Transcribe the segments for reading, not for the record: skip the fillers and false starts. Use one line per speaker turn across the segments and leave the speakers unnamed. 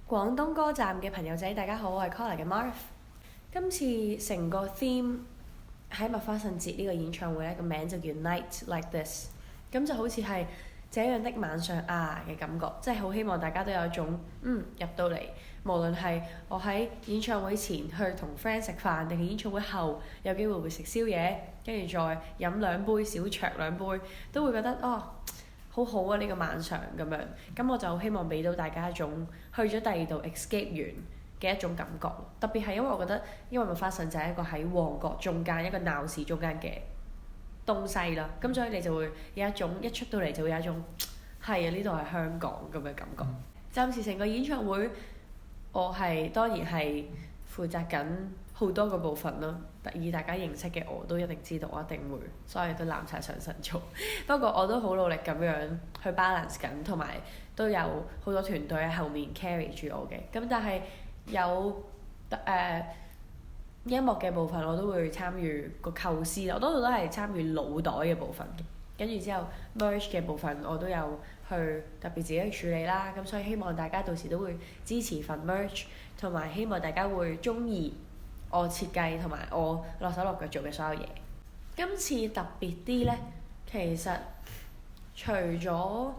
廣東歌站嘅朋友仔，大家好，我係 Collar 嘅 Marv。今次成個 theme 喺麥花臣節呢個演唱會咧，個名就叫 Night Like This， 咁就好似係這樣的晚上啊嘅感覺，即係好希望大家都有一種入到嚟，無論係我喺演唱會前去同 friend 食飯，定係演唱會後有機會會食宵夜，跟住再飲兩杯小酌兩杯，都會覺得好好啊！呢個晚上咁樣，咁我就希望俾到大家一種去咗第二度 escape 完嘅一種感覺。特別係因為我覺得，因為麥花臣就係一個喺旺角中間一個鬧市中間嘅東西啦，咁所以你就會有一種一出到嚟就會有一種係啊，呢度係香港咁嘅感覺。暫時成個演唱會，我當然係負責緊好多個部分咯。以大家認識嘅我都一定知道，我一定會，所以都攬晒上身做。不過我都好努力咁樣去 balance 緊，同埋都有好多團隊喺後面 carry 住我嘅。咁但係有音樂嘅部分我都會參與個構思，我多數都係參與腦袋嘅部分嘅。跟住之後 merge 嘅部分我都有去特別自己去處理啦。咁所以希望大家到時都會支持份 merge， 同埋希望大家會鍾意我設計同埋我落手落腳做嘅所有嘢。今次特別啲呢，其實除咗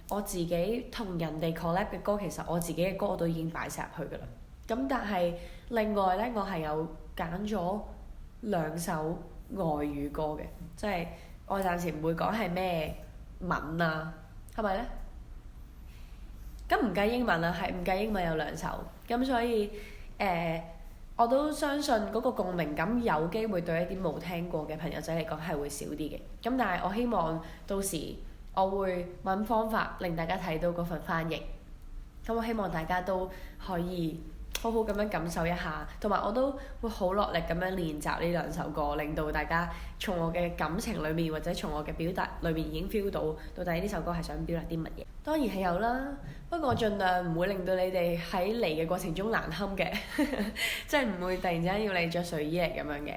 我自己同人哋 collab 嘅歌，其實我自己嘅歌我都已經擺晒入去㗎啦。咁但係另外呢，我係有揀咗2首外語歌嘅，即係我暫時唔會講係咩文啊，係咪呢？咁唔計英文啊，係唔計英文有2首，咁所以我都相信嗰個共鳴感有機會對一啲冇聽過嘅朋友仔嚟講係會少啲嘅。咁但係我希望到時我會揾方法令大家睇到嗰份翻譯。咁我希望大家都可以好好咁樣感受一下，同埋我都會好落力咁樣練習呢2首歌，令到大家從我嘅感情裏面或者從我嘅表達裏面已經 feel 到底呢首歌係想表達啲乜嘢。當然係有啦，不過我盡量唔會令到你哋喺嚟嘅過程中難堪嘅，即係唔會突然之間要你着睡衣嚟咁樣嘅。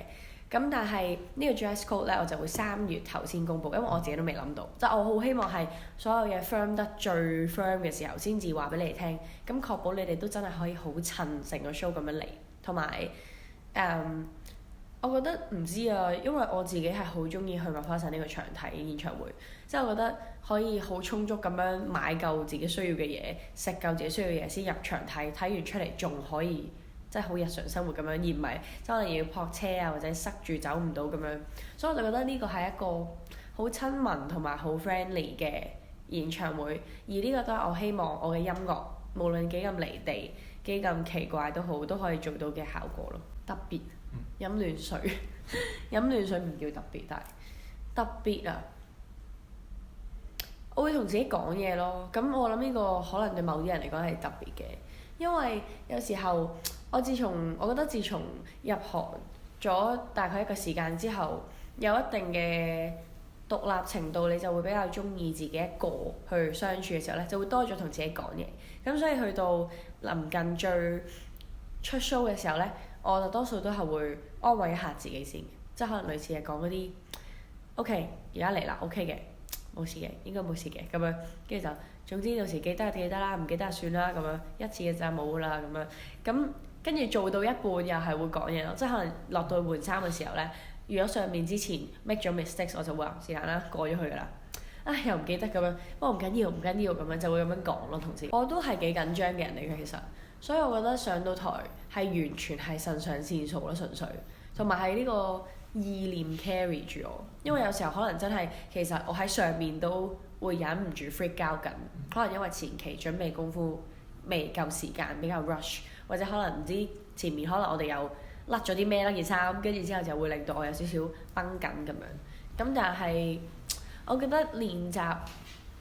咁但係呢個 dress code 咧，我就會3月頭先公佈，因為我自己都未諗到，即係我好希望係所有嘢 firm 得最 firm 嘅時候先至話俾你哋聽，咁確保你哋都真係可以好襯成個 show 咁樣嚟，同埋我覺得唔知啊，因為我自己係好鍾意去麥花臣呢個場睇演唱會，即係我覺得可以好充足咁樣買夠自己需要嘅嘢，食夠自己需要嘅嘢先入場睇，睇完出嚟仲可以即係好日常生活咁樣，而唔係即係可能要撲車啊或者塞住走唔到咁樣，所以我就覺得呢個係一個好親民同埋好 friendly 嘅演唱會，而呢個都係我希望我嘅音樂無論幾咁離地幾咁奇怪都好，都可以做到嘅效果咯。特別飲暖水飲暖水唔叫特別，但係特別啊！我會同自己講嘢咯。咁我諗呢個可能對某啲人嚟講係特別嘅，因為有時候我覺得自從入行咗大概一個時間之後，有一定嘅獨立程度，你就會比較鍾意自己一個去相處嘅時候呢，就會多咗同自己講嘢。咁所以去到臨近最出 show 嘅時候呢，我就多數都係會安慰一下自己先，即係可能類似係講嗰啲 OK 而家嚟啦 OK 嘅，冇事嘅，應該冇事嘅咁樣，跟住就總之到時記得就記得啦，唔記得就算啦咁樣，一次嘅就冇啦咁樣。咁跟住做到一半又係會講嘢咯，即係可能落到去換衫嘅時候呢，如果上面之前 make 咗 mistakes， 我就會話是但啦，過咗去㗎啦。又唔記得咁樣，不過唔緊要咁樣就會咁樣講咯，同自己。我都係幾緊張嘅人嚟嘅其實，所以我覺得上到台係完全係腎上腺素咯，純粹，同埋係呢個意念 carry 住我。因為有時候可能真係其實我喺上面都會忍唔住 freak out 緊，可能因為前期準備功夫未夠時間，比較 rush， 或者可能唔知前面可能我哋又甩咗啲咩啦件衫，跟住之後就會令到我有少少繃緊咁樣。咁但係我覺得練習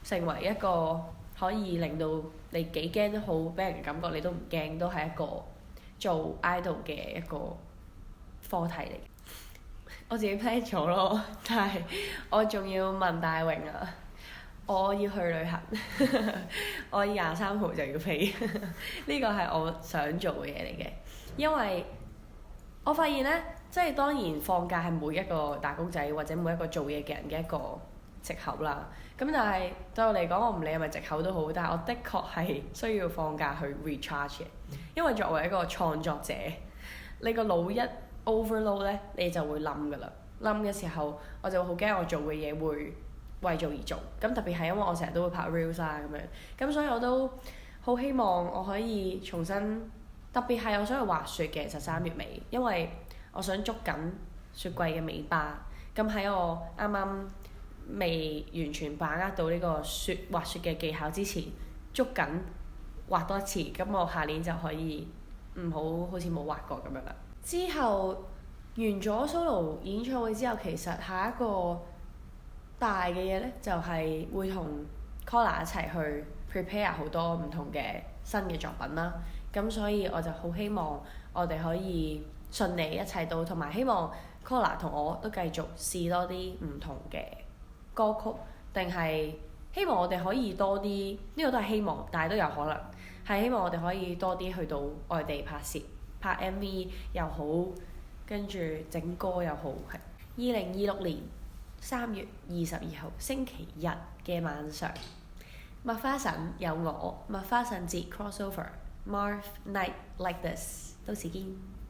成為一個可以令到你幾驚都好俾人嘅感覺，你都唔驚，都係一個做 idol 嘅一個課題嚟。我自己 plan 咗咯，但係我仲要問大榮啊，我要去旅行，我23號就要飛，呢個係我想做嘅嘢嚟嘅，因為我發現呢，即係當然放假係每一個打工仔或者每一個做嘢嘅人嘅一個藉口啦。咁但係對我嚟講，我唔理係咪藉口都好，但係我的確係需要放假去 recharge 嘅，因為作為一個創作者，你個腦一 overload 咧，你就會冧㗎啦。冧嘅時候，我就好驚我做嘅嘢會為做而做。咁特別係因為我成日都會拍 reels 啊咁樣，咁所以我都好希望我可以重新，特別係我想去滑雪嘅，其實3月尾，因為我想捉緊雪季嘅尾巴。咁喺我啱啱未完全把握到呢個滑雪嘅技巧之前，捉緊滑多一次，咁我下年就可以唔好似冇滑過咁樣啦。之後完咗 solo 演唱會之後，其實下一個大嘅嘢咧，就係會同 Collar 一齊去 prepare 好多唔同嘅新嘅作品啦。咁所以我就好希望我哋可以順利一齊到，同埋希望 Collar 同我都繼續試多啲唔同嘅歌曲，定係希望我哋可以多啲，呢個都係希望，但係都有可能係希望我哋可以多啲去到外地拍攝，拍 MV 又好，跟住整歌又好。係2026年3月22號星期日嘅晚上，麥花臣有我麥花臣節 crossover Marv Night Like This，到時見。